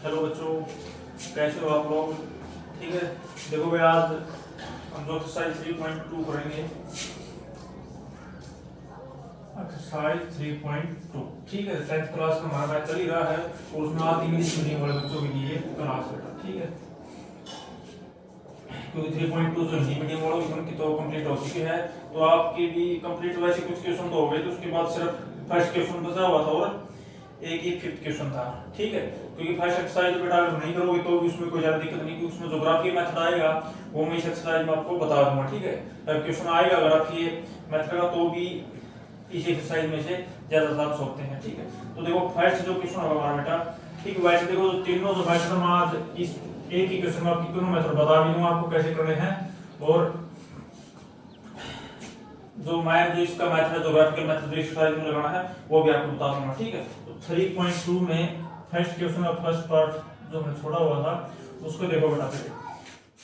Hello बच्चों, कैसे हो आप लोग? ठीक है, देखो भाई आज हम लोग एक्सरसाइज 3.2 करेंगे। एक्सरसाइज 3.2 ठीक है, 10th क्लास का हमारा बैच चल ही रहा है और उसमें आज इंग्लिश मीडियम वाले बच्चों के लिए क्लास है। ठीक है, क्योंकि 3.2 जो हिंदी मीडियम वालों की उनकी तो कंप्लीट हो चुकी है, तो आपकी भी कंप्लीट वैसे कुछ क्वेश्चन तो हो गए, तो उसके बाद सिर्फ फर्स्ट क्वेश्चन बचा हुआ था और एक ही फिफ्थ क्वेश्चन था। ठीक है, क्योंकि फर्स्ट एक्सरसाइज बेटा अगर नहीं करोगे तो भी उसमें कोई ज्यादा दिक्कत नहीं, क्योंकि उसमें ज्योग्राफी मेथड आएगा वो मैं इस एक्सरसाइज में आपको बता दूंगा। ठीक है, क्वेश्चन आएगा अगर आप ये मेथड का तो भी इस एक्सरसाइज में से ज्यादा आप सोचते हैं। ठीक है, तो देखो फर्स्ट जो क्वेश्चन होगा हमारा बेटा, ठीक है, वैसे देखो तीनों जो मेथड हम आज इस एक ही क्वेश्चन में आपकी तीनों मेथड बता भी दूंगा आपको कैसे करने हैं, और जो मैं जो इसका मेथड है ज्योग्राफिकल मेथड जो एक्सरसाइज में लगाना है वो भी आपको बता दूंगा। ठीक है, तो 3.2 में फर्स्ट क्वेश्चन का फर्स्ट पार्ट जो हमने छोड़ा हुआ था उसको देखो बेटा।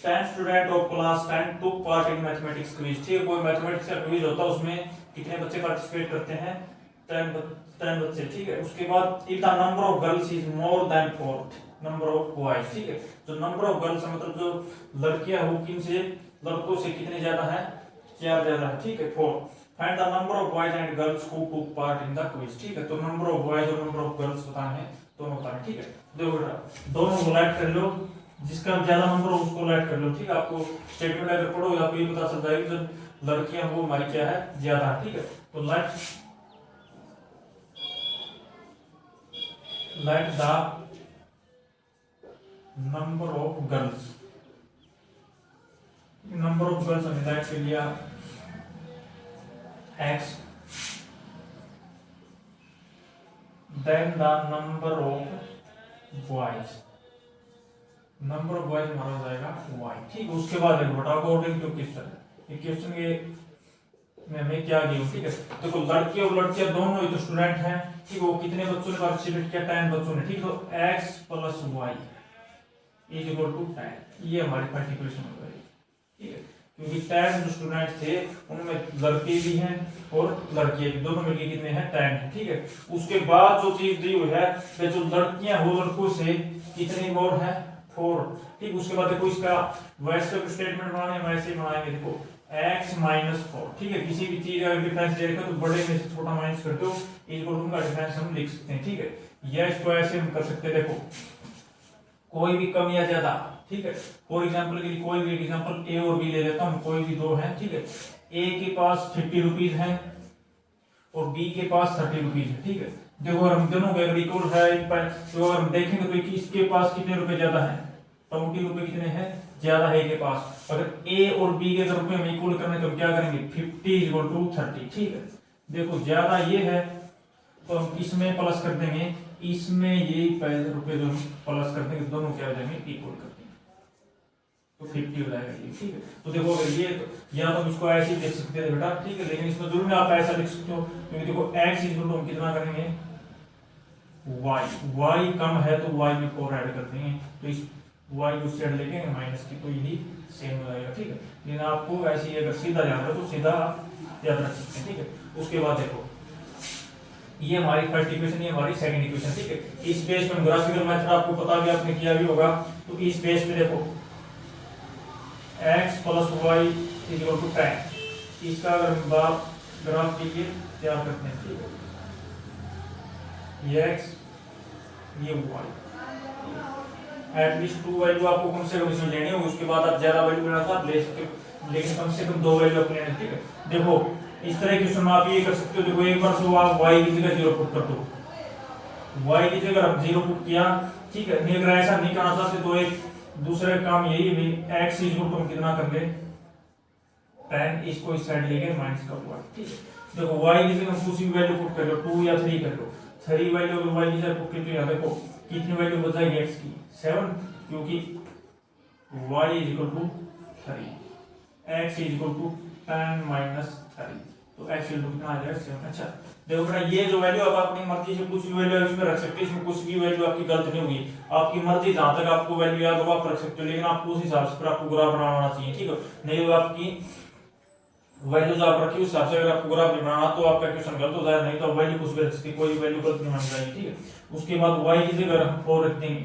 10 student of class 10 took part in mathematics quiz. ठीक है, कोई मैथमेटिक्स का क्विज होता है, उसमें कितने बच्चे पार्टिसिपेट करते हैं? 10 बच्चे। ठीक है, उसके बाद if the number of girls is more than 4 number of boys. ठीक है, जो नंबर ऑफ गर्ल्स मतलब जो लड़कियां हो किन से लड़कों से कितने ज्यादा है? 4 ज्यादा है। ठीक है, 4। Find the number of boys and girls who took part in the quiz. ठीक है, तो नंबर ऑफ बॉयज और नंबर ऑफ गर्ल्स बताना है, दोनों बताना है। ठीक है, देखो बेटा दोनों को ऐड कर लो, जिसका ज्यादा नंबर हो उसको ऐड कर लो। ठीक है, आपको स्टेटमेंट अगर पढ़ोगे आपको ये पता चल जाएगा कि लड़कियां वो हमारी क्या है? ज्यादा है। ठीक है, तो let the number of girls, number of girls हमने ऐड कर लिया x, then the number of boys, number of boys हमारा हो जाएगा y। ठीक है, उसके बाद देखो बेटा अकॉर्डिंग टू क्वेश्चन, ये क्वेश्चन के में हमें क्या गिवन। ठीक है, देखो लड़के और लड़कियां दोनों ही तो स्टूडेंट हैं। ठीक है, वो कितने बच्चों ने पार्टिसिपेट किया? 10 बच्चों ने। ठीक है, तो x plus y is equal to 10, ये हमारी फर्स्ट इक्वेशन हो गई। ठीक है, क्योंकि 10 जो स्टूडेंट थे उनमें लड़के भी हैं और लड़कियां भी, दोनों मिलकर कितने हैं? 10 है। ठीक है, उसके बाद जो चीज दी हुई है कि जो लड़कियां हो लड़कों से कितनी मोर है? 4। ठीक, उसके बाद देखो इसका वैसे स्टेटमेंट बनाने वैसे बनाएंगे। देखो x माइनस 4। ठीक है, किसी भी चीज का डिफरेंस दे रखा तो बड़े में से छोटा माइनस कर दो, इक्वल टू का डिफरेंस हम लिख सकते हैं। ठीक है, या इसको ऐसे हम कर सकते हैं, देखो कोई भी कम या ज्यादा। ठीक है, फॉर एग्जाम्पल के लिए कोई भी एग्जाम्पल ए और बी ले लेता हूँ, कोई भी दो है। ठीक है, ए के पास 50 रुपीज है और बी के पास 30 रुपीज है। ठीक है, देखो अगर हम दोनों का इक्वल है तो अगर हम देखेंगे तो इसके पास कितने रुपए ज्यादा है? 20 रुपए कितने हैं? ज्यादा है के पास। अगर ए और बी के रुपए हम इक्वल करने तो क्या करेंगे? 50 इक्वल टू 30। ठीक है, देखो ज्यादा ये है तो हम इसमें प्लस कर देंगे, इसमें ये पहले रुपए जो हम प्लस कर देंगे दोनों क्या हो जाएंगे? इक्वल कर देंगे तो 50 हो जाएगा ये। ठीक है, तो देखो अगर ये तो या तो हम इसको ऐसे ही लिख सकते हैं बेटा। ठीक है, लेकिन इसमें जरूर में आप ऐसा लिख सकते हो, क्योंकि देखो x इक्वल टू हम कितना करेंगे? y कम है तो y में 4 ऐड कर देंगे, तो इस y को साइड लेके माइनस की तो यही सेम हो जाएगा। ठीक है, लेकिन आपको ऐसे ही अगर सीधा जाना है तो सीधा आप याद रख सकते हैं। ठीक है, उसके बाद देखो ये हमारी फर्स्ट इक्वेशन, ये हमारी सेकंड इक्वेशन। ठीक है, इस बेस में ग्राफिकल मेथड आपको पता भी आपने किया भी होगा, तो इस बेस पे देखो x plus Y is equal to 10, इसका अगर हम ग्राफ के लिए तैयार करते हैं। ठीक है, ये x ये y, एटलीस्ट 2 वैल्यू आपको कम से कम इसमें लेनी होगी, उसके बाद आप ज्यादा वैल्यू लेना था ले सकते, लेकिन कम से कम 2 वैल्यू आप लेना। ठीक है, देखो इस तरह क्वेश्चन में आप ये कर सकते हो, देखो एक बार तो आप y की जगह 0 पुट कर दो, y की जगह आप 0 पुट किया। ठीक है, नहीं अगर ऐसा नहीं करना चाहते तो एक दूसरा काम यही है, x इक्वल टू हम कितना कर ले? 10, इसको इस साइड लेके माइनस का हुआ। ठीक है, देखो y की जगह हम कुछ भी वैल्यू पुट कर लो, 2 या 3 कर लो। 3 वैल्यू अगर y की जगह पुट की तो यहाँ देखो कितनी वैल्यू बच जाएगी x की? 7, क्योंकि y is equal to 3, x is equal to 10 minus 3, तो x इक्वल टू कितना आ जाएगा? 7। अच्छा देखो बेटा ये जो वैल्यू आप अपनी मर्जी से कुछ भी वैल्यू इसमें रख सकते हैं, इसमें कुछ भी वैल्यू आपकी गलत नहीं होगी, आपकी मर्जी, जहां तक आपको वैल्यू याद होगा आप रख सकते हो, लेकिन आपको उस हिसाब से आपको ग्राफ बनाना आना चाहिए। ठीक है, नहीं तो आपकी वैल्यूज आप रखी उस हिसाब से अगर आपको ग्राफ बनाना तो आपका क्वेश्चन गलत हो जाएगा, नहीं तो वैल्यू कुछ भी रख सकते, कोई वैल्यू गलत नहीं मान जाएगी। ठीक है, उसके बाद y की जगह हम 4 रख देंगे,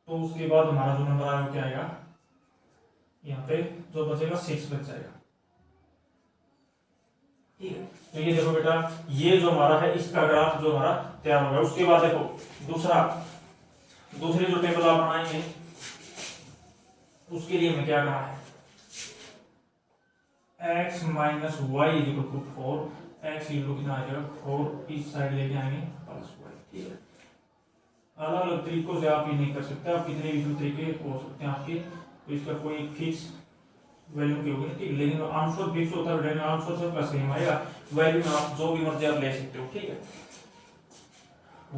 तो उसके बाद हमारा जो नंबर आएगा क्या आएगा, यहाँ पे जो बचेगा 6 बच जाएगा। ठीक है, तो ये देखो बेटा, ये जो हमारा है इसका ग्राफ जो हमारा तैयार हो गया। उसके बाद देखो दूसरी जो टेबल आप बनाएंगे उसके लिए हमें क्या करना है, x minus Y equal to 4, x equal to कितना आ जाएगा 4, इस साइड लेके आएंगे प्लस वाई। ठीक है, अलग अलग तरीकों से आप ये नहीं कर सकते, आप कितने भी तरीके हो सकते हैं आपके, तो इसका कोई फिक्स वैल्यू की होगी। ठीक है, लेकिन आंसर फिक्स होता है, आंसर से प्लस नहीं आएगा, वैल्यू में आप जो भी मर्जी आप ले सकते हो। ठीक है,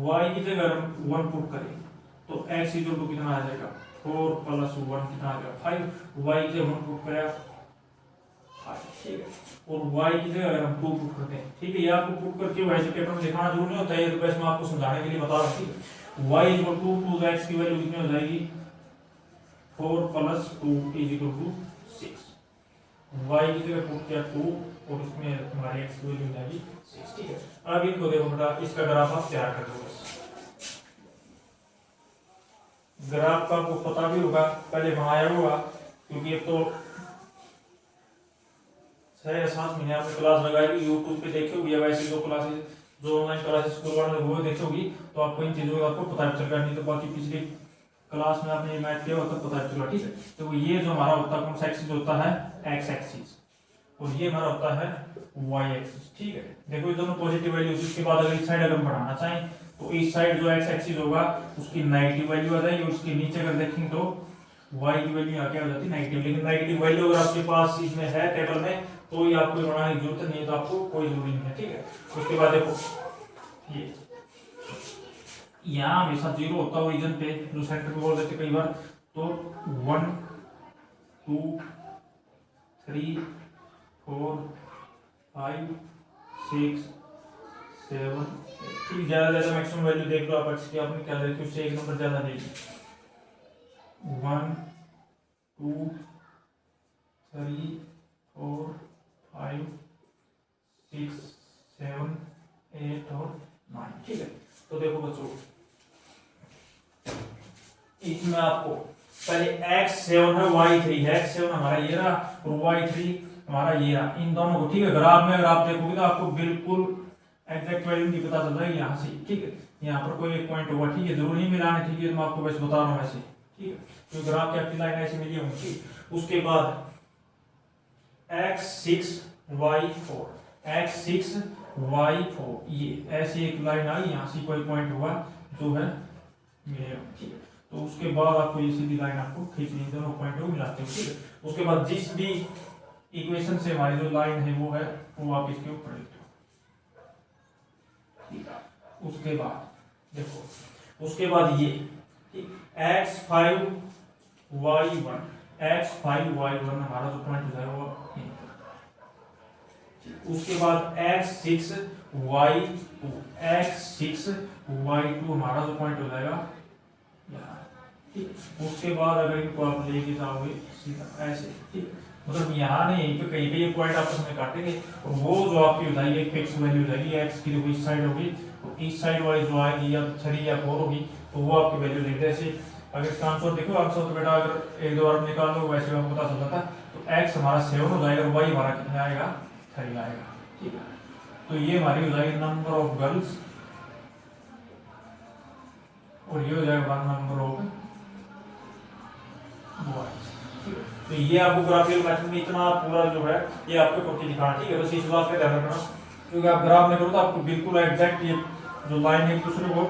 y की जगह हम 1 पुट करें तो x इक्वल टू कितना आ जाएगा 4 प्लस 1 कितना आ जाएगा 5, y की जगह 1 पुट करें 5। ठीक है, और y की जगह अगर हम 2 पुट करते हैं, ठीक है, ये आपको पुट करके वैसे पेपर में दिखाना जरूरी नहीं होता है, ये तो बस मैं आपको समझाने के लिए बता रहा हूँ। ठीक है, y इक्वल टू 2x की वैल्यू कितनी हो जाएगी 4 plus 2 is equal to 6, y की जगह पुट किया 2 और उसमें हमारी x की वैल्यू हो जाएगी 6। ठीक है, अब इनको देखो बेटा, इसका ग्राफ आप तैयार कर दो। बस ग्राफ का आपको पता भी होगा, पहले बनाया होगा, क्योंकि अब तो 6 या 7 महीने आपने क्लास लगाई होगी, यूट्यूब पे देखी होगी, या वैसे जो क्लासेस जो ऑनलाइन क्लासेस स्कूल वाले वो देखी होगी, तो आपको इन चीजों का आपको पता चलेगा। नहीं तो बाकी पिछली क्लास में आपने मैथ किया होता तो पता चलेगा। ठीक है, तो ये जो हमारा होता है कौन सा एक्सिस होता है, एक्स एक्सिस, और ये हमारा होता है वाई एक्सिस। ठीक है, देखो ये दोनों पॉजिटिव वैल्यू, उसके बाद अगर इस साइड अगर हम बढ़ाना चाहें तो इस साइड जो एक्स एक्सिस होगा उसकी नेगेटिव वैल्यू आ जाएगी, और उसके नीचे अगर देखेंगे तो वाई की वैल्यू क्या हो जाती है नेगेटिव। लेकिन नेगेटिव वैल्यू अगर आपके पास इसमें है टेबल में तो ये आपको बनाने की जरूरत नहीं है, तो आपको कोई जरूरी नहीं है। ठीक है, उसके बाद देखो ये यहाँ हमेशा 0 होता है ओरिजिन पे, जो सेंटर पे बोल देते कई बार, तो 1 2 3 4 5 6 7 ठीक, ज्यादा मैक्सिमम वैल्यू देख लो आप एक्स की, आपने क्या देखी उससे एक नंबर ज्यादा देगी 1 2 3 4 5 6 7 8 और 9। ठीक है, तो देखो बच्चों, इसमें आपको पहले x7 है y3 है, x7 हमारा ये रहा और y3 हमारा ये रहा, इन दोनों को, ठीक है, ग्राफ में अगर आप देखोगे तो आपको बिल्कुल एग्जैक्ट वैल्यू नहीं पता चल रहा है यहाँ से। ठीक है, यहाँ पर कोई एक पॉइंट होगा, ठीक है, जरूरी नहीं मिलाना, ठीक है, मैं आपको बस बता रहा हूँ ऐसे। ठीक है, तो ग्राफ की आपकी लाइन ऐसे मिली होंगी। उसके बाद x6 y4 x6 y4 ये ऐसी एक लाइन आई, यहाँ से कोई पॉइंट होगा जो है मिलेगा। ठीक है, तो उसके बाद आपको ये सीधी लाइन आपको खींचनी है, दोनों पॉइंट को मिलाते हो। ठीक है, उसके बाद जिस भी इक्वेशन से हमारी जो लाइन है वो है वो आप इसके ऊपर लिखते हो। ठीक है, उसके बाद देखो, उसके बाद ये x5 y1 x5 y1 हमारा जो पॉइंट हो जाएगा वो, उसके बाद x6 y2 x6 y2 हमारा जो पॉइंट हो जाएगा यहाँ। ठीक, उसके बाद अगर इनको आप लेके जाओगे सीधा ऐसे, ठीक, मतलब यहाँ नहीं, यहीं पे कहीं पे ये पॉइंट आपस में काटेंगे और वो जो आपकी हो जाएगी एक फिक्स वैल्यू हो जाएगी, x की जो इस साइड होगी तो इस साइड वाली जो आएगी या 3 या 4 होगी तो वो आपकी वैल्यू लेते हैं। ऐसे अगर इसका आंसर देखो, आंसर तो बेटा अगर एक दो बार निकाल लो वैसे आपको पता चल जाता है, तो x हमारा 7 हो जाएगा और y हमारा कितना आएगा 3 आएगा। ठीक है, तो ये हमारी हो जाएगी नंबर ऑफ गर्ल्स और ये हो जाएगा नंबर ऑफ बॉयज। ठीक है, तो ये आपको ग्राफिकल मेथड में इतना पूरा जो है ये आपको करके दिखाना। ठीक है, बस इस बात का ध्यान रखना, क्योंकि आप ग्राफ में करो तो आपको बिल्कुल एग्जैक्ट ये जो लाइन एक दूसरे को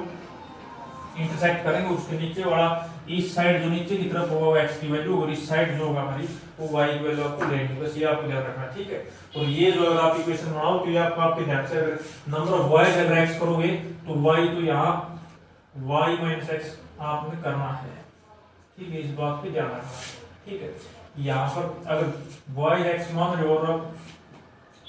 इंटरसेक्ट करेंगे, उसके नीचे वाला इस साइड जो नीचे की तरफ होगा वो x की वैल्यू और इस साइड जो होगा हमारी वो y की वैल्यू आपको लेनी है। बस ये आपको ध्यान रखना। ठीक है, तो ये जो अगर आप इक्वेशन बनाओ तो ये आपको आपके ध्यान से अगर नंबर ऑफ बॉयज अगर x करोगे तो y तो यहाँ y माइनस x आपने करना है। ठीक है, इस बात पे ध्यान रखना। ठीक है, यहाँ पर अगर बॉयज x मान रहे हो और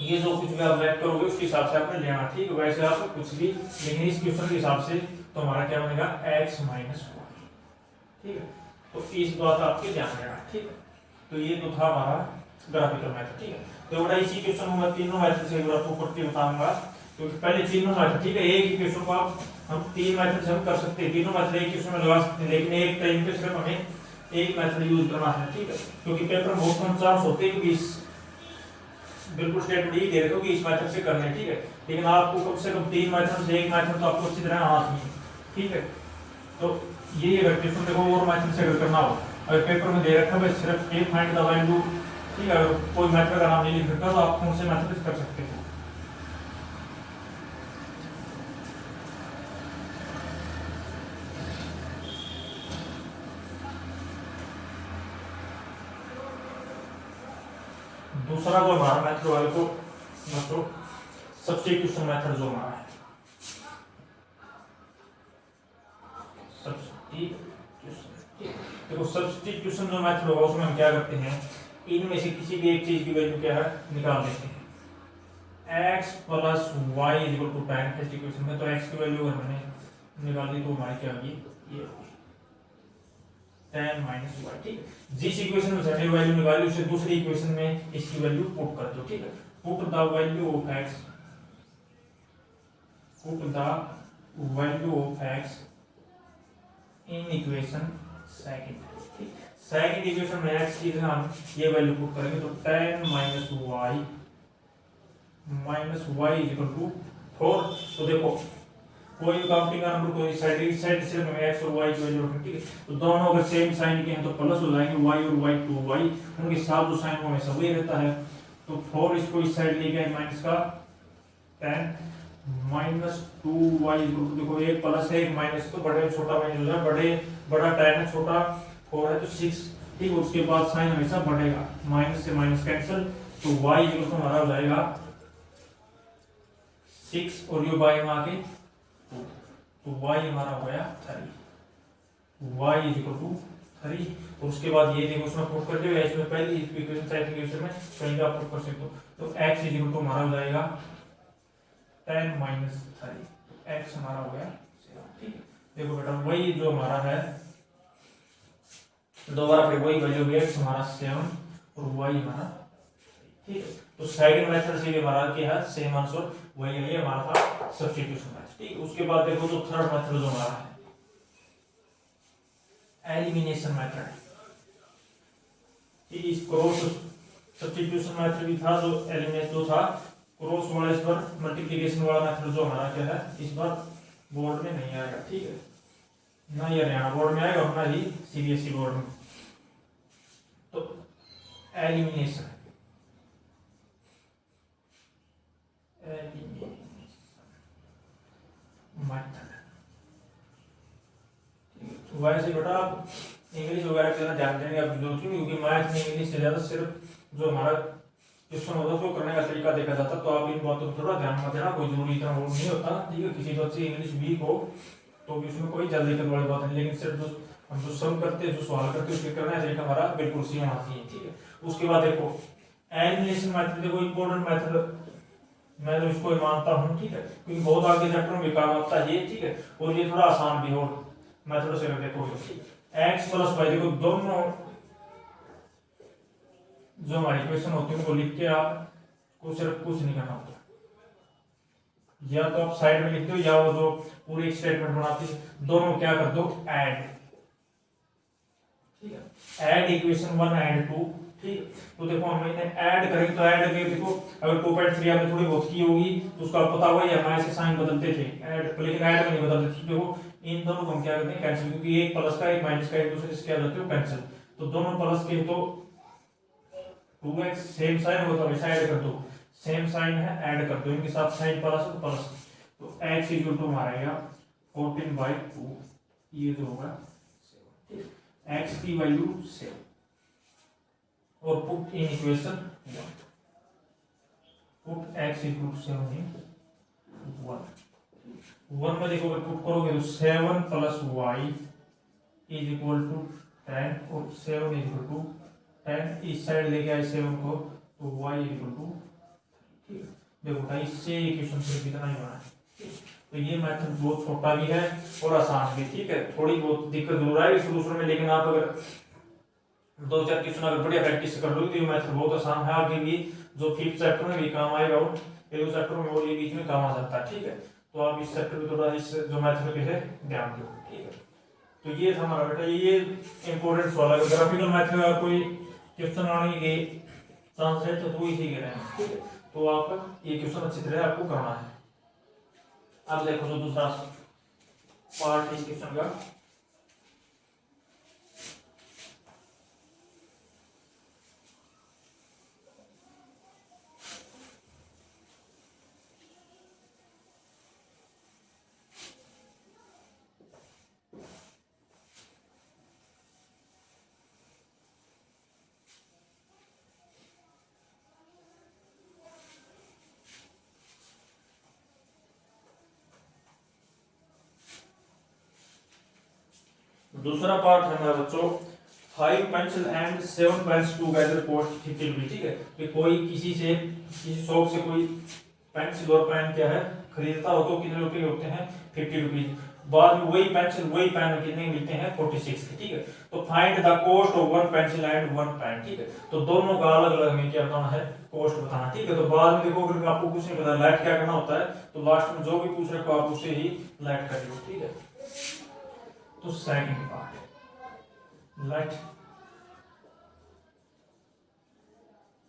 ये जो कुछ भी आप रैप करोगे उसके हिसाब से आपने लेना। ठीक है, वैसे आप कुछ भी, लेकिन इस क्वेश्चन के हिसाब से तो हमारा क्या बनेगा x माइनस वाई। ठीक है, तो इस बात आपके ध्यान देना। ठीक है, तो ये तो था हमारा ग्राफिकल मेथड। ठीक है, तो बड़ा इसी क्वेश्चन में मैं तीनों मेथड से आपको करके बताऊंगा क्योंकि पहले तीनों मेथड, ठीक है, एक ही क्वेश्चन को आप हम तीन मेथड से हम कर सकते हैं, तीनों मेथड एक क्वेश्चन में लगा सकते हैं, लेकिन एक टाइम पे सिर्फ हमें एक मेथड यूज करना है, ठीक है, क्योंकि पेपर में बहुत कम चांस होते हैं कि इस बिल्कुल स्टेटमेंट ही दे रहे हो कि इस मेथड से करना है, ठीक है, लेकिन आपको कम से कम तीन मेथड से एक मेथड तो आपको अच्छी तरह आना चाहिए, ठीक है। तो ये अगर क्वेश्चन देखो और मेथड से अगर करना हो, अगर पेपर में दे रखा है सिर्फ एक फाइंड द वैल्यू, ठीक है, अगर कोई मेथड का नाम नहीं लिख रखा तो आप कौन से मेथड से कर सकते हो। दूसरा जो हमारा मेथड है तो मतलब सब्स्टिट्यूशन मेथड जो हमारा है, देखो सब्स्टिट्यूशन जो मेथड होगा उसमें हम क्या करते हैं, इनमें से किसी भी एक चीज की वैल्यू क्या है निकाल देते हैं, x plus Y is equal to 10 first equation में, तो x की वैल्यू अगर मैंने निकाल दी तो हमारी क्या होगी, ये 10 माइनस वाई, ठीक है। जिस इक्वेशन में पहली वैल्यू निकाली उसे दूसरी इक्वेशन में इसकी वैल्यू पुट कर दो, ठीक है, put the value of x, put the value of x in equation second, ठीक, सेकंड इक्वेशन में x की हम ये वैल्यू पुट करेंगे तो 10 minus y is equal to 4। तो देखो कोई काउंटिंग का नंबर कोई इस साइड सिर्फ हमें x और y की वैल्यू रखनी, ठीक है, तो दोनों अगर सेम साइन के हैं तो प्लस हो जाएंगे, y और y 2y, उनके साथ जो साइन हमेशा वही रहता है, तो 4 इसको इस साइड ले गए माइनस का 10 माइनस 2y, देखो एक प्लस है एक माइनस, तो बड़े छोटा माइनस हो जाए, बड़े बड़ा 10 है छोटा 4 है तो 6, ठीक, उसके बाद साइन हमेशा बढ़ेगा, माइनस से माइनस कैंसिल, तो y इक्वल टू हमारा हो जाएगा 6 और ये y में आके 2, तो y हमारा हो गया 3, y इज इक्वल टू 3, और उसके बाद ये देखो उसमें पुट कर दिया, इसमें पहली इक्वेशन सेकंड इक्वेशन में कहीं का पुट कर सकते हो, तो x इज इक्वल टू हमारा हो जाएगा 10 माइनस 3, तो x हमारा हो गया 7, ठीक है। देखो बेटा वही जो हमारा है दोबारा फिर वही वैल्यू है, x हमारा 7 और y हमारा, ठीक है, तो सेकंड मेथड से भी हमारा क्या है सेम आंसर वही है, ये हमारा था सब्स्टिट्यूशन मेथड, ठीक। उसके बाद देखो तो थर्ड मेथड जो हमारा है एलिमिनेशन मेथड, ठीक, इस क्रॉस सब्स्टिट्यूशन मेथड भी था, जो एलिमिनेट जो था क्रॉस वाला, इस बार मल्टीप्लिकेशन वाला मेथड जो हमारा क्या है इस बार बोर्ड में नहीं आएगा, ठीक है, ना ये हरियाणा बोर्ड में आएगा और ना ही सीबीएसई बोर्ड में। तो एलिमिनेशन मेथड, वैसे बेटा आप इंग्लिश वगैरह के ध्यान देंगे आप जो, क्योंकि मैथ में इंग्लिश से ज्यादा सिर्फ जो हमारा क्वेश्चन होता है उसको करने का तरीका देखा जाता, तो आप इन बातों को थोड़ा ध्यान मत देना, कोई जरूरी इतना वो नहीं होता, ठीक है, किसी बच्चे इंग्लिश वीक हो तो भी उसमें कोई ज्यादा दिक्कत वाली बात नहीं, लेकिन सिर्फ जो हम जो सम करते हैं जो सवाल करते हैं उसके करने का तरीका हमारा बिल्कुल सेम आना चाहिए, ठीक है। उसके बाद देखो एलिमिनेशन मेथड, देखो इंपॉर्टेंट मेथड मैं तो इसको मानता हूँ, ठीक है, क्योंकि बहुत आगे चैप्टर में भी काम आता है ये, ठीक है, और ये थोड़ा आसान भी हो मेथड से देखो, x प्लस वाई, देखो दोनों जो हमारी इक्वेशन होती है उनको लिख के आप को सिर्फ कुछ नहीं करना होता, या तो आप साइड में लिखते हो या वो जो पूरी एक स्टेटमेंट बनाती है, दोनों क्या कर दो ऐड, ठीक है, ऐड इक्वेशन 1 एंड 2, ठीक, तो देखो हम इन्हें ऐड करेंगे तो ऐड करके देखो अगर 2.3 आपने थोड़ी बहुत की होगी तो उसका पता होगा या हमारे से साइन बदलते थे ऐड, लेकिन ऐड में नहीं बदलते थे, देखो इन दोनों को हम क्या करते हैं कैंसिल, क्योंकि एक प्लस का एक माइनस का एक दूसरे से क्या करते हो कैंसिल, तो दोनों प्लस के तो 2x सेम साइन होगा तो हमेशा ऐड कर दो, सेम साइन है ऐड कर दो, इनके साथ साइन प्लस तो प्लस, तो x इक्वल टू हमारा आएगा 14/2, ये जो होगा 7, x की वैल्यू 7 और put in equation 1, put x equal to 7 in 1 में देखो अगर पुट करोगे तो 7 plus y is equal to 10 और 7 इज इक्वल टू 10, इस साइड लेके आए 7 को तो y इक्वल टू, ठीक है, देखो इससे इक्वेशन से कितना ही बना है, तो ये मेथड बहुत छोटा भी है और आसान भी, ठीक है, थोड़ी बहुत दिक्कत जरूर आएगी शुरू में, लेकिन आप अगर 2-4 क्वेश्चन अगर बढ़िया प्रैक्टिस कर लोगे तो ये मेथड बहुत आसान है, आगे भी जो फिफ्थ चैप्टर में भी काम आएगा और एक दो चैप्टर में और ये बीच में काम आ सकता है, ठीक है। तो आप इस चैप्टर में थोड़ा इस जो मैथड पे है ध्यान दो, ठीक है। तो ये था हमारा बेटा, ये इंपॉर्टेंट सवाल है। ग्राफिकल मैथड में कोई क्वेश्चन आने के चांस है तो इसी के रहे हैं, ठीक है। तो आप ये क्वेश्चन अच्छी तरह आपको करना है। अब देखो जो दूसरा पार्ट इस क्वेश्चन का, दूसरा पार्ट है हमारा बच्चों 5 pencil and 7 pens together cost 50 rupees, ठीक है। कि कोई किसी शॉप से कोई पेंसिल और पेन क्या है खरीदता हो तो कितने रुपए होते हैं 50 रुपीज। बाद में वही पेंसिल वही पेन कितने मिलते हैं 46 के, ठीक है। तो find the cost of one pencil and one pen, ठीक है। तो दोनों का अलग अलग हमें क्या बताना है, कॉस्ट बताना, ठीक है। तो बाद में देखो अगर आपको कुछ नहीं पता लाइट क्या करना होता है तो लास्ट में जो भी पूछ रहे हो आप उसे ही लाइट कर लो, ठीक है। तो second part let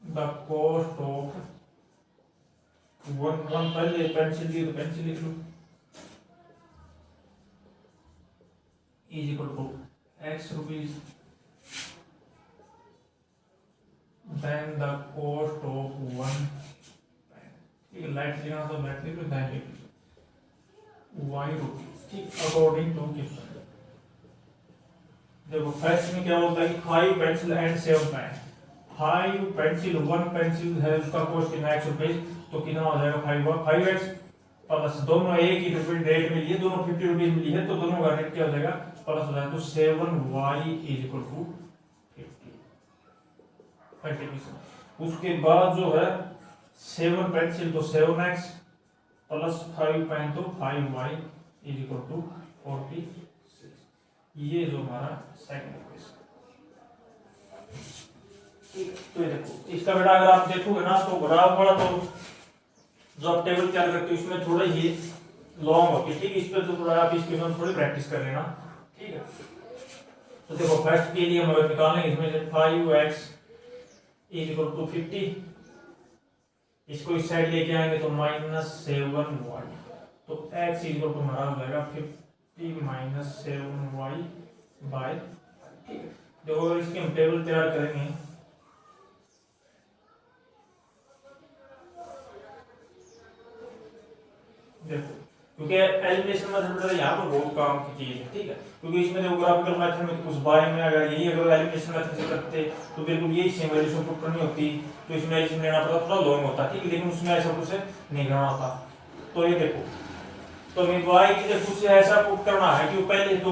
the cost of one पहले पेंसिल ली तो पेंसिल लिख लो is equal to x rupees, then the cost of one, ठीक है। लाइट लिखना तो लाइट लिख लो, देन लिख लो y रुपीज, ठीक, अकॉर्डिंग टू क्वेश्चन। देखो फर्स्ट में क्या बोलता है कि 5 pencil and 7 pen, 5 pencil 1 pencil है उसका कॉस्ट कितना है 100 रुपए, तो कितना हो जाएगा 5x प्लस दोनों एक ही रेट में लिए, दोनों 50 रुपीज में लिए है तो दोनों का रेट क्या हो जाएगा प्लस हो जाएगा। तो 7y इज इक्वल टू 50। उसके बाद जो है 7 पेंसिल तो 7x प्लस 5 पेन तो 5y इज इक्वल टू 46। ये जो हमारा सेकंड इक्वेशन, ठीक है। तो ये देखो इसका बेटा अगर आप देखोगे ना तो ग्राफ वाला तो जो आप टेबल तैयार करते हो इसमें थोड़ा ये लॉन्ग होती है, ठीक है। इस पर तो थोड़ा आप इसके में थोड़ी प्रैक्टिस कर लेना, ठीक है। तो देखो फर्स्ट के लिए हम अगर निकालेंगे इसमें से 5x इज इक्वल टू 50, इसको इस साइड लेके आएंगे तो -7y, तो x इज इक्वल टू हमारा हो जाएगा 50 माइनस 7y बाय, ठीक है। देखो अगर इसकी हम टेबल तैयार करेंगे देखो, क्योंकि एलिमिनेशन मेथड यहाँ पर बहुत काम की चीज है, ठीक है। क्योंकि इसमें देखो ग्राफिकल मेथड में कुछ बाय में अगर यही अगर एलिमिनेशन मेथड से करते तो बिल्कुल यही सेम वैल्यू पुट करनी होती तो इसमें एलिमिनेशन लेना पड़ता, थोड़ा लॉन्ग होता, ठीक है। लेकिन उसमें ऐसा कुछ नहीं करना होता। तो ये देखो तो हमें y की जगह कुछ ऐसा पुट करना है कि पहले तो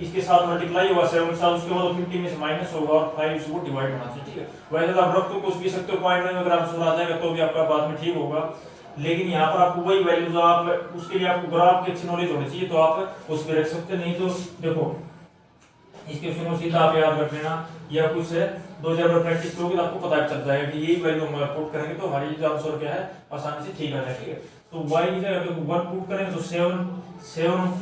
इसके साथ मल्टीप्लाई होगा 7 के साथ, उसके बाद 50 में से माइनस होगा और 5 से वो डिवाइड होना चाहिए, ठीक है। वैसे तो आप रख तो कुछ भी सकते हो पॉइंट में, अगर आप सुना जाएगा तो भी आपका बाद में ठीक होगा, लेकिन यहाँ पर आपको वही वैल्यू जो आप उसके लिए आपको ग्राफ की अच्छी नॉलेज होनी चाहिए तो आप उस पर रख सकते, नहीं तो देखो इस क्वेश्चन को सीधा आप याद रख लेना या कुछ है 2000 बार प्रैक्टिस करोगे तो आपको पता चल जाएगा कि यही वैल्यू हम पुट करेंगे तो हमारी जो आंसर क्या है आसानी से ठीक आ जाएगा, ठीक है। तो y की जगह पे 1 पुट करेंगे तो 7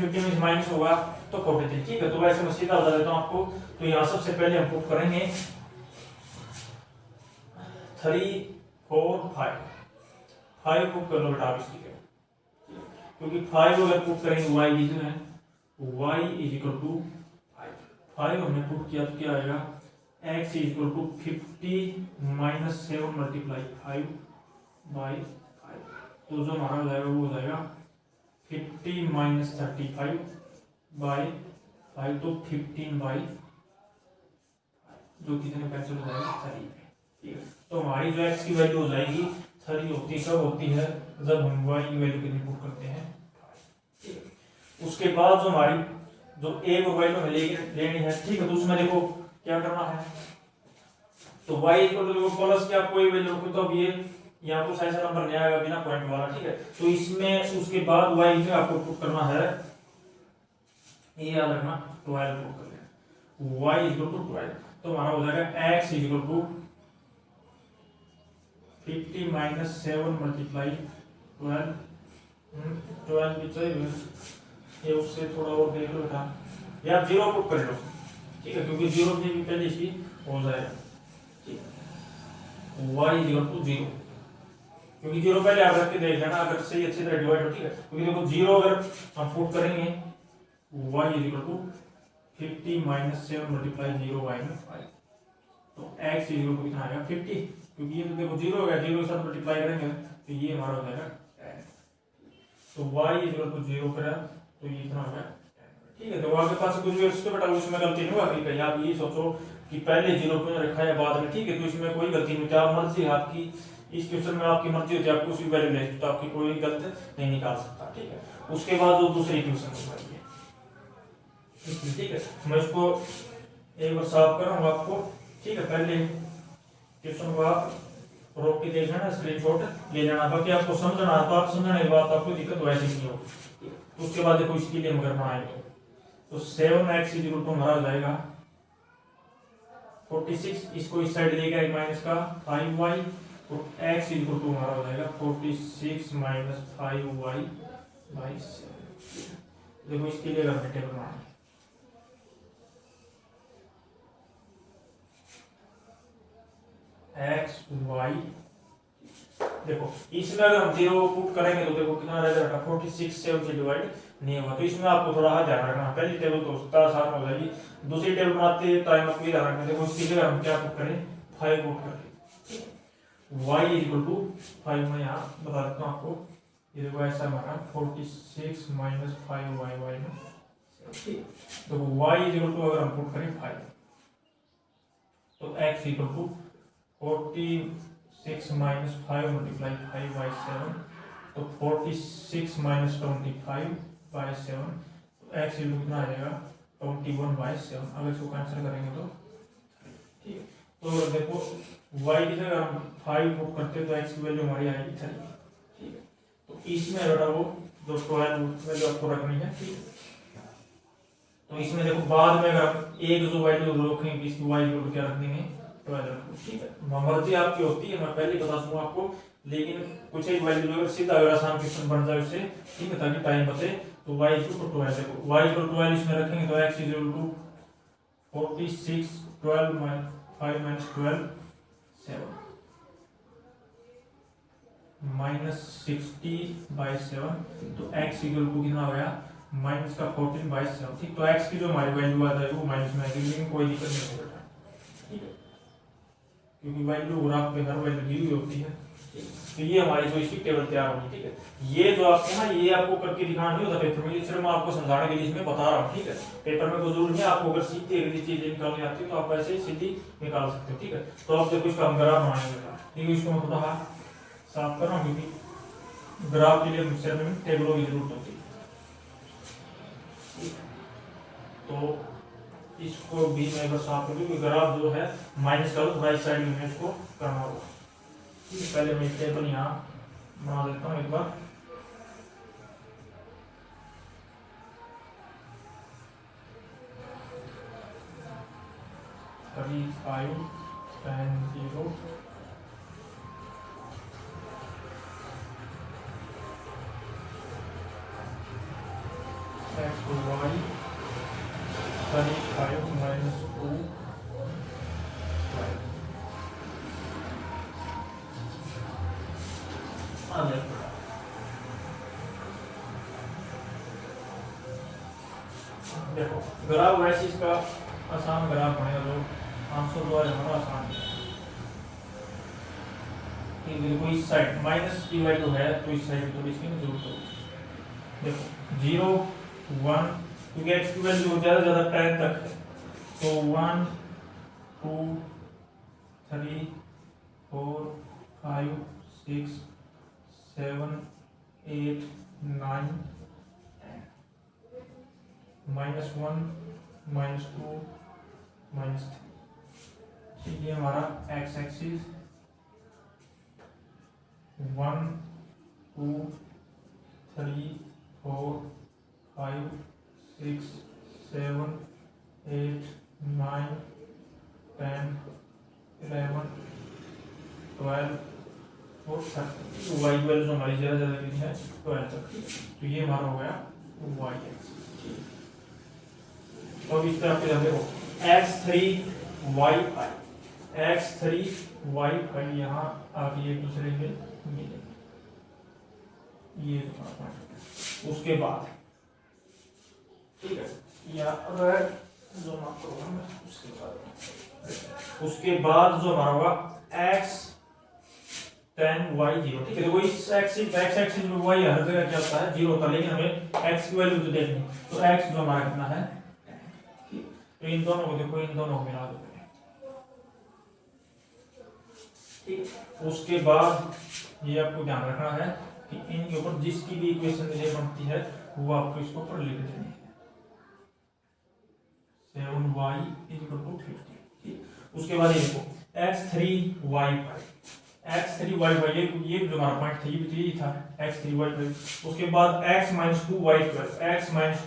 50 में माइनस होगा तो 43, ठीक है। तो वैसे मैं सीधा बता देता हूं आपको। तो यहाँ सबसे पहले हम पुट करेंगे 3 4 5 पुट कर लो बेटा आप इसकी जगह, क्योंकि 5 अगर पुट करेंगे y की जगह y इज इक्वल टू 5 हमने पुट किया तो क्या आएगा x is equal to 50 minus 7 multiply 5 by 5, तो जो हमारा हो जाएगा वो हो जाएगा 50 माइनस 35 बाई 5, तो 15 बाई जो कितने पैसे हो जाएगा 3, ठीक है। तो हमारी जो x की वैल्यू हो जाएगी 3 होती कब होती है जब हम y की वैल्यू कितनी पुट करते हैं 5, ठीक है। उसके बाद जो हमारी जो एक वैल्यू हमें लेनी है, ठीक है। तो उसमें देखो क्या करना है, तो y इक्वल टू प्लस क्या कोई वैल्यू रखो तो अब ये यहाँ कुछ ऐसा नंबर नहीं आएगा बिना पॉइंट वाला, ठीक है। तो इसमें उसके बाद y से आपको पुट करना है, ये याद रखना 12 पुट कर लेना y इक्वल टू 12, तो हमारा हो जाएगा x equal to 50 minus 7 multiply 12, 12 भी चाहिए ये, उससे थोड़ा और देख लो बेटा, या आप जीरो पुट कर लो, ठीक है, क्योंकि जीरो भी पहले इसकी हो जाएगा, ठीक है, y इक्वल टू जीरो, क्योंकि जीरो पहले आप रख के देख लेना अगर सही अच्छी तरह डिवाइड हो, ठीक है, क्योंकि देखो जीरो अगर हम पुट करेंगे y equal to 50 minus 7 multiply 0 y में 5, तो x इक्वल टू कितना आएगा 50, क्योंकि ये तो देखो जीरो हो गया, जीरो के साथ मल्टीप्लाई करेंगे तो ये हमारा हो जाएगा 10, तो y इक्वल टू 0 करा तो ये कितना हो गया 10, ठीक है। तो आपके पास कुछ भी उसके बेटा उसमें गलती नहीं होगा कहीं, आप ये सोचो कि पहले जीरो क्यों रखा है बाद में, ठीक है, तो इसमें कोई गलती नहीं, आप मर्जी आपकी, इस क्वेश्चन में आपकी मर्जी होती है, आपको उसी वैल्यू ले तो आपकी कोई गलत नहीं निकाल सकता, ठीक है। उसके बाद वो दूसरी क्वेश्चन बताइए, ठीक है, मैं इसको एक बार साफ करूंगा आपको, ठीक है, पहले क्वेश्चन को आप रोक के देख लेना, स्क्रीनशॉट ले लेना, बाकी आपको समझना तो आप समझने के बाद आपको दिक्कत वैसे नहीं होगी, तो उसके बाद देखो इसके लिए हम करना आएगा, तो 7x इक्वल टू हमारा हो जाएगा 46, इसको इस साइड लेके आए माइनस का 5y, तो x इक्वल टू हमारा हो जाएगा 46 माइनस 5y बाई 7, देखो इसके लिए अगर टेबल बनाएंगे x y, देखो इसमें अगर हम जीरो पुट करेंगे तो देखो कितना रह जाएगा 46 से उसे डिवाइड नहीं होगा, तो इसमें आपको थोड़ा ध्यान रखना, पहली टेबल तो होता आसान हो जाएगी, दूसरी टेबल बनाते टाइम आपको ध्यान रखना, देखो इसकी जगह हम क्या पुट करें 5 पुट करके y इक्वल टू 5, मैं यहाँ बता देता हूँ आपको, ये देखो ऐसा हमारा 46 माइनस 5y y में, ठीक, तो y इक्वल टू अगर हम पुट करें 5 तो x equal to 46 minus 5 multiply 5 by 7, तो 46 माइनस 25 बाई 7, तो x इक्वल कितना आ जाएगा 21 बाई 7, अगर इसको कैंसिल करेंगे तो ठीक है, तो देखो y की जगह हम 5 पुट करते हैं तो x की वैल्यू हमारी आएगी 3, ठीक है, तो इसमें बेटा वो जो 12 वैल्यू आपको रखनी है, ठीक है, तो इसमें देखो बाद में अगर एक जो वैल्यू रखेंगे इसकी y इक्वल क्या रख देंगे 12, ठीक है, मर्जी आपकी होती है, मैं पहले बता दूंगा आपको, लेकिन कुछ एक वैल्यू अगर सीधा अगर आसान क्वेश्चन बन जाए उससे, ठीक है, ताकि टाइम बचे, तो y इक्वल टू 12, देखो y इक्वल टू 12 इसमें रखेंगे तो x equal to 46 12 5 minus 12 7 minus 60 by 7, तो x इक्वल टू कितना हो गया माइनस का 14 बाई 7, ठीक, तो x की जो हमारी वैल्यू आ जाएगी वो माइनस में आएगी, लेकिन कोई दिक्कत नहीं होगा, ठीक है, क्योंकि वैल्यू ग्राफ पे हर वैल्यू दी हुई होती है, तो ये हमारी जो इसकी टेबल तैयार होगी, ठीक है, ये जो आपको ना ये आपको करके दिखाना नहीं होता पेपर में, सिर्फ मैं आपको समझाने के लिए इसमें बता रहा हूँ, ठीक है, पेपर में कोई जरूरी नहीं है, आपको अगर सीधी अगली चीजें निकालनी आती है तो आप ऐसे सीधी निकाल सकते हो, ठीक है, तो आप देखो इसका हम ग्राफ बनाएंगे, ठीक है, इसको मैं थोड़ा साफ कर रहा हूँ क्योंकि ग्राफ के लिए सिर्फ में टेबलों की जरूरत होती है, तो इसको भी मैं बस साफ कर दूं, ग्राफ जो है माइनस का राइट साइड में इसको करना होगा, ठीक है, पहले मैं टेबल यहाँ बना देता हूँ एक बार, कभी 5 10 0 x to y 35 minus 2 12, देखो ग्राफ वैसे इसका आसान ग्राफ बनेगा, जो आंसर जो है हमारा आसान है, देखो इस साइड माइनस की वैल्यू है तो इस साइड थोड़ी इसकी जरूरत होगी, देखो 0 1, क्योंकि x की वैल्यू ज्यादा ज्यादा 10 तक है, तो 1 2 3 4 5 6 7 8 9 -1 -2 -3, ठीक है, हमारा x एक्सिस 1 2 3 4 5 6 7 8 9 10 11 12 और 30 वाई की वैल्यू जो हमारी ज़्यादा ज़्यादा कितनी है 12 तक, ठीक है। तो ये हमारा हो गया वाई एक्स। तो अब इस पे आपके देखो x3 y5 x3 y5 यहाँ आगे एक दूसरे के मिले, ये उसके बाद ठीक है या जो उसके बाद जो हमारा होगा x 10y0, ठीक है। देखो इस x एक्सिस में y हर जगह क्या होता है 0 होता है, लेकिन हमें x की वैल्यू तो देखनी, तो x जो हमारा कितना है, ठीक। तो इन दोनों को देखो, इन दोनों को मिला दो, ठीक। उसके बाद ये आपको ध्यान रखना है कि इनके ऊपर जिसकी भी इक्वेशन ये बनती है वो आपको इसके ऊपर लिख देनी है 7y = 50, ठीक। उसके बाद ये देखो x3y5 ये जो हमारा पॉइंट था ये भी तो यही था x3y5। उसके बाद x -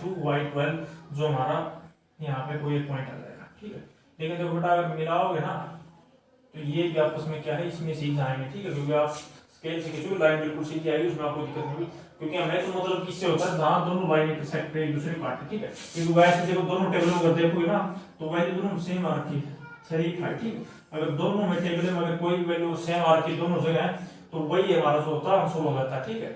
2y12 जो हमारा यहाँ पे कोई एक पॉइंट आ जाएगा, ठीक है। लेकिन जब बेटा अगर मिलाओगे ना तो ये भी आपस में क्या है, इसमें सीधे आएंगे, ठीक है। क्योंकि आप स्केल से खींचोगे लाइन बिल्कुल सीधी आएगी, उसमें आपको दिक्कत नहीं होगी। क्योंकि हमें तो मतलब किससे होता है जहां दोनों लाइन इंटरसेक्ट पे एक दूसरे को काटते, ठीक है। क्योंकि वैसे देखो दोनों टेबलों को देखोगे ना तो वैल्यू दोनों सेम आ रखी है 3 ठीक है। अगर दोनों में टेबल में अगर कोई भी वैल्यू सेम आ रखी दोनों जगह है तो वही हमारा जो होता है आंसर हो जाता है, ठीक है।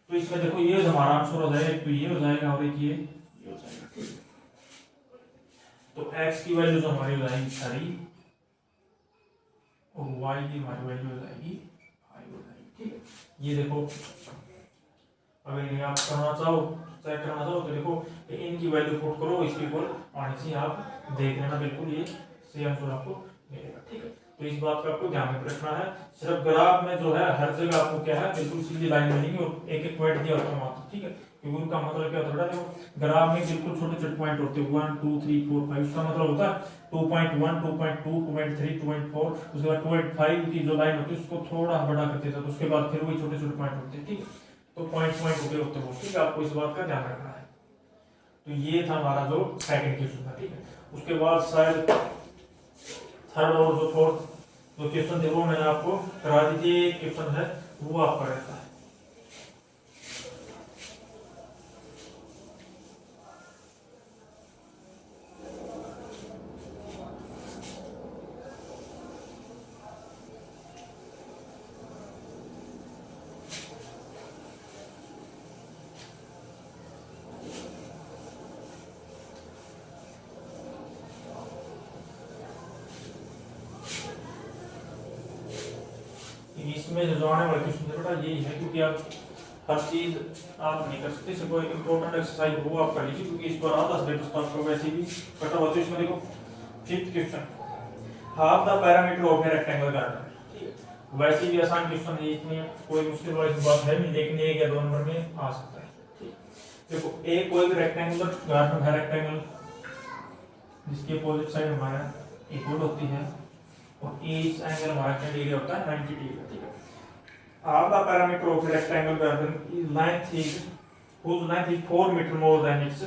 तो इसमें देखो ये हमारा आंसर हो जाएगा, एक तो ये हो जाएगा और एक ये हो जाएगा, ठीक है। तो x की वैल्यू जो हमारी हो जाएगी 3 और y की हमारी वैल्यू हो जाएगी 5 हो जाएगी, ठीक है। ये देखो अगर इन्हें आप करना चाहो चेक करना चाहो तो देखो इनकी वैल्यू पुट करो इसके ऊपर और इसी आप देख लेना, बिल्कुल ये सही आंसर आपको मिलेगा, ठीक है। तो इस बात का आपको ध्यान में रखना है। सिर्फ ग्राफ में जो है हर जगह आपको क्या है बिल्कुल सीधी लाइन मिलेंगी और एक एक पॉइंट दिया होता है वहां, ठीक है। क्योंकि उनका मतलब क्या होता है देखो ग्राफ में बिल्कुल छोटे छोटे पॉइंट होते हैं 1 2 3 4 5, उसका मतलब होता है 2.1 2.2 2.3 2.4, उसके बाद 2.5 की जो लाइन होती है उसको थोड़ा बड़ा कर देता है, तो उसके बाद फिर वही छोटे छोटे पॉइंट होते हैं, ठीक है। तो पॉइंट होते हो, ठीक है। आपको इस बात का ध्यान रखना है। तो ये था हमारा जो सेकंड क्वेश्चन था, ठीक है। उसके बाद शायद थर्ड और जो फोर्थ जो क्वेश्चन थे वो मैंने आपको करा दी थी, क्वेश्चन है वो आपका रहता है। इसमें जो आने वाले क्वेश्चन थे बेटा यही है, क्योंकि आप हर चीज आप नहीं कर सकते, कोई इंपॉर्टेंट एक्सरसाइज वो आप कर लीजिए, क्योंकि इस बार आता सिलेबस तो आपको वैसे भी कटा हुआ। तो इसमें देखो fifth question half the parameter of a rectangle garden, ठीक है। वैसे भी आसान क्वेश्चन है, इसमें कोई मुश्किल वाली बात है नहीं, लेकिन एक या दो नंबर में आ सकता है, ठीक। देखो एक कोई भी रेक्टेंगुलर गार्डन है, रेक्टेंगल जिसकी अपोजिट साइड हमारा इक्वल होती है और ईच एंगल हमारा क्या डिग्री होता है 90 डिग्री, ठीक है। Half the parameter of a rectangle garden is length is whose length is 4 meter more than its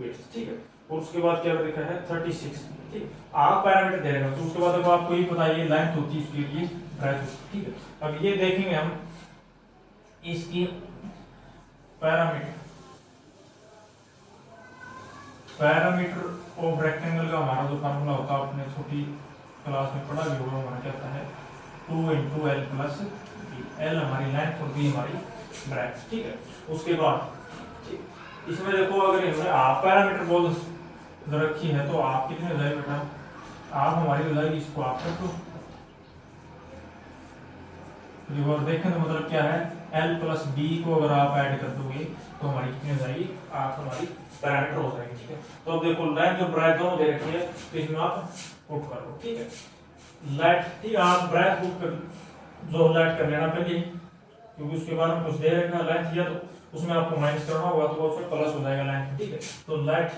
width, ठीक है। और उसके बाद क्या लिखा है 36, ठीक। आप पैरामीटर दे रहे हो तो उसके बाद देखो आपको ये पता है ये लेंथ होती है इसके लिए ब्रेथ होती है, ठीक है। अब ये देखेंगे हम इसकी पैरामीटर ऑफ रेक्टेंगल का हमारा जो फार्मूला होता है अपने छोटी क्लास में पढ़ा भी होगा, हमारा क्या होता है 2 × L प्लस L हमारी लेंथ और B हमारी ब्रेथ, ठीक है। उसके बाद इसमें देखो अगर इन्होंने आप पैरामीटर बोल रखी है तो आप कितने हो जाएगी बेटा, आप हमारी हो जाएगी इसको आप कर दो, और देखें तो मतलब क्या है L प्लस B को अगर आप ऐड कर दोगे तो हमारी कितनी हो जाएगी, आप हमारी पैरामीटर हो जाएगी, ठीक है। तो अब देखो लेंथ और ब्रेथ दोनों दे रखी है तो इसमें आप पुट कर लो, ठीक है। लेट ठीक आप ब्रेथ पुट कर जो लेट कर लेना पहले, क्योंकि उसके बाद हम कुछ दे रखना लेंथ या तो उसमें आपको माइनस करना होगा तो उसमें प्लस हो जाएगा लेंथ, ठीक है। तो let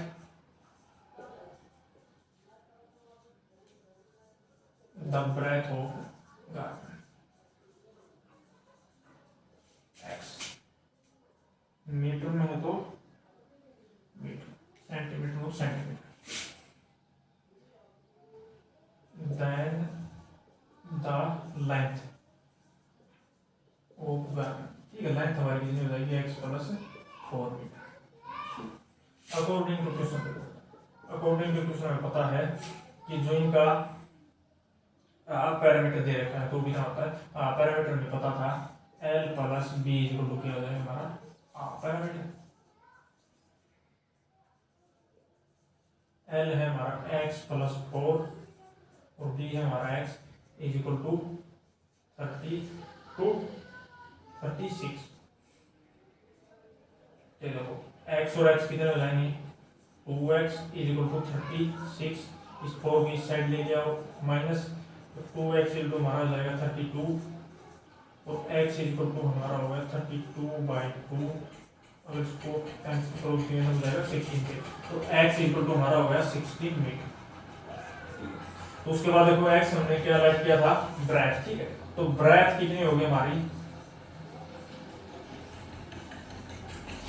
the breadth of garden x metre में है तो मीटर, सेंटीमीटर हो सेंटीमीटर, देन द लेंथ 12। ठीक है, लेंथ हमारी कितनी हो जाएगी x plus 4 metre. According to question हमें पता है कि जो इनका पैरामीटर दे रखा है तो भी क्या होता है, पैरामीटर हमें पता था l plus b equal to क्या हो जाएगा हमारा पैरामीटर। l है हमारा x प्लस 4 और b है हमारा x इज इक्वल टू 36। ये देखो x और x कितने हो जाएंगे, 2x इज इक्वल टू 36। इस 4 की साइड ले जाओ माइनस, तो 2x इक्वल टू हमारा हो जाएगा 32 और x इक्वल टू हमारा होगा 32/2। अगर इसको कैंसिल करो तो हो जाएगा 16 के, तो x इक्वल टू हमारा हो गया 16 मीटर। तो उसके बाद देखो x हमने क्या राइट किया था, ब्रेथ। ठीक है, तो ब्रेथ कितनी होगी हमारी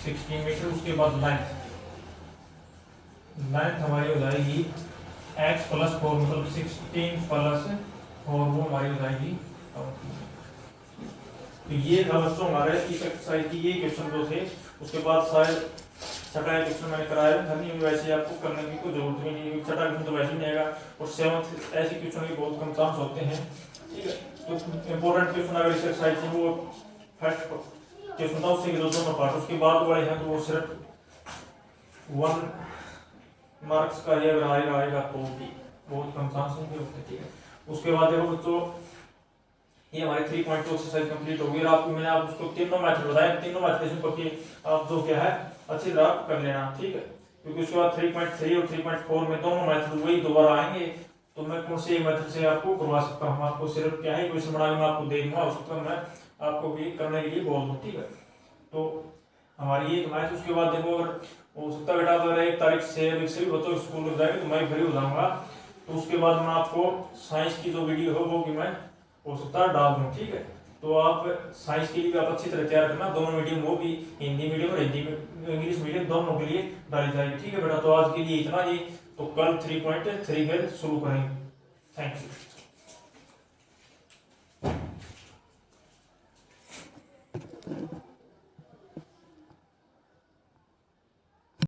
16 मीटर। उसके बाद लेंथ हमारी हो जाएगी x प्लस 4 मतलब 16 प्लस 4 वो हमारी हो जाएगी। तो ये था बच्चों हमारे इस एक्सरसाइज की ये क्वेश्चन जो थे। उसके बाद शायद छठा क्वेश्चन मैंने कराया था नहीं, वैसे आपको करने की कोई जरूरत भी नहीं है, छठा क्वेश्चन तो वैसे ही नहीं आएगा और 7th ऐसे क्वेश्चन के बहुत कम चांस होते हैं। ठीक है, तो इम्पोर्टेंट क्वेश्चन अगर इस एक्सरसाइज से वो फर्स्ट क्वेश्चन था उससे दोनों पार्ट, उसके बाद वाले हैं तो वो सिर्फ 1 मार्क्स का ये अगर आएगा तो भी बहुत कम चांस होंगे। ठीक है, उसके बाद देखो बच्चों ये हमारी 3.2 एक्सरसाइज कंप्लीट होगी। और आपको मैंने आप उसको तीनों मेथड बताया, तीनों मेथड करके आप जो क्या है अच्छी तरह कर लेना। ठीक है, क्योंकि उसके बाद 3.3 और 3.4 में दोनों मेथड वही दोबारा आएंगे, तो मैं कौन से मेथड से आपको करवा सकता हूँ, आपको सिर्फ क्या है क्वेश्चन बना के मैं आपको दे दूंगा, उसको मैं आपको भी करने के लिए बोल दूँ। ठीक है, तो हमारी ये मैथ। उसके बाद देखो अगर हो सकता है बेटा अगर 1 तारीख से भी बच्चों स्कूल में जाएंगे तो मैं फ्री हो जाऊंगा, तो उसके बाद मैं आपको साइंस की जो वीडियो है वो भी मैं हो सकता है डाल दूँ। ठीक है, तो आप साइंस के लिए आप अच्छी तरह तैयार करना, दोनों मीडियम वो भी हिंदी मीडियम और हिंदी इंग्लिश मीडियम दोनों के लिए डाली जाएगी। ठीक है बेटा, तो आज के लिए इतना ही, तो कल 3.3 फिर शुरू करेंगे। Thank you.